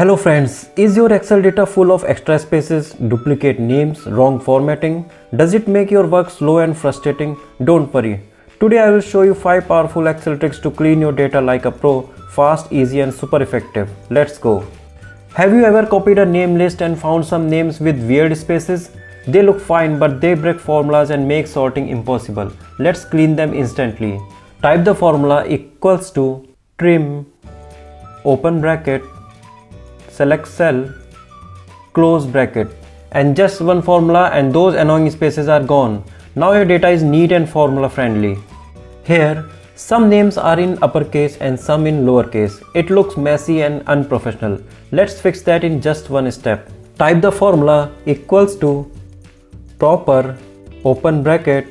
Hello friends, is your Excel data full of extra spaces, duplicate names, wrong formatting? Does it make your work slow and frustrating? Don't worry. Today I will show you 5 powerful Excel tricks to clean your data like a pro, fast, easy and super effective. Let's go. Have you ever copied a name list and found some names with weird spaces? They look fine but they break formulas and make sorting impossible. Let's clean them instantly. Type the formula equals to trim, open bracket, select cell, close bracket, and just one formula and those annoying spaces are gone. Now your data is neat and formula friendly. Here, some names are in uppercase and some in lowercase. It looks messy and unprofessional. Let's fix that in just one step. Type the formula equals to proper, open bracket,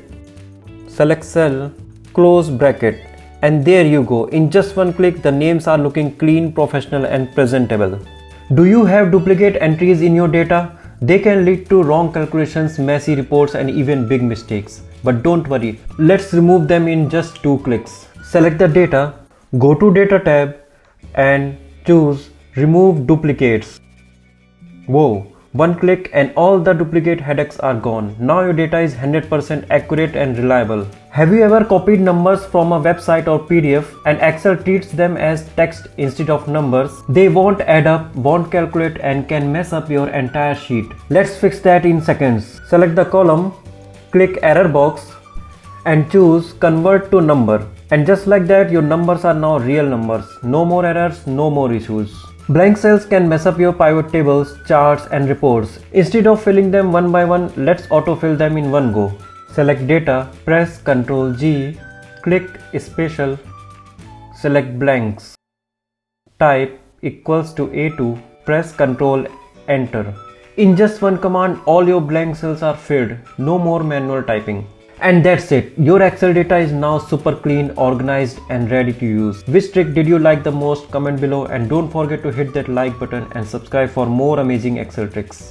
select cell, close bracket, and there you go. In just one click, the names are looking clean, professional and presentable. Do you have duplicate entries in your data? They can lead to wrong calculations, messy reports and even big mistakes. But don't worry, let's remove them in just 2 clicks. Select the data, go to Data tab and choose Remove Duplicates. Whoa, one click and all the duplicate headaches are gone. Now your data is 100% accurate and reliable. Have you ever copied numbers from a website or PDF and Excel treats them as text instead of numbers? They won't add up, won't calculate and can mess up your entire sheet. Let's fix that in seconds. Select the column, click error box and choose Convert to Number. And just like that, your numbers are now real numbers. No more errors, no more issues. Blank cells can mess up your pivot tables, charts and reports. Instead of filling them one by one, let's autofill them in one go. Select data, press Ctrl G, click Special, select blanks. Type equals to A2, press Ctrl Enter. In just one command, all your blank cells are filled. No more manual typing. And that's it. Your Excel data is now super clean, organized and ready to use. Which trick did you like the most? Comment below and don't forget to hit that like button and subscribe for more amazing Excel tricks.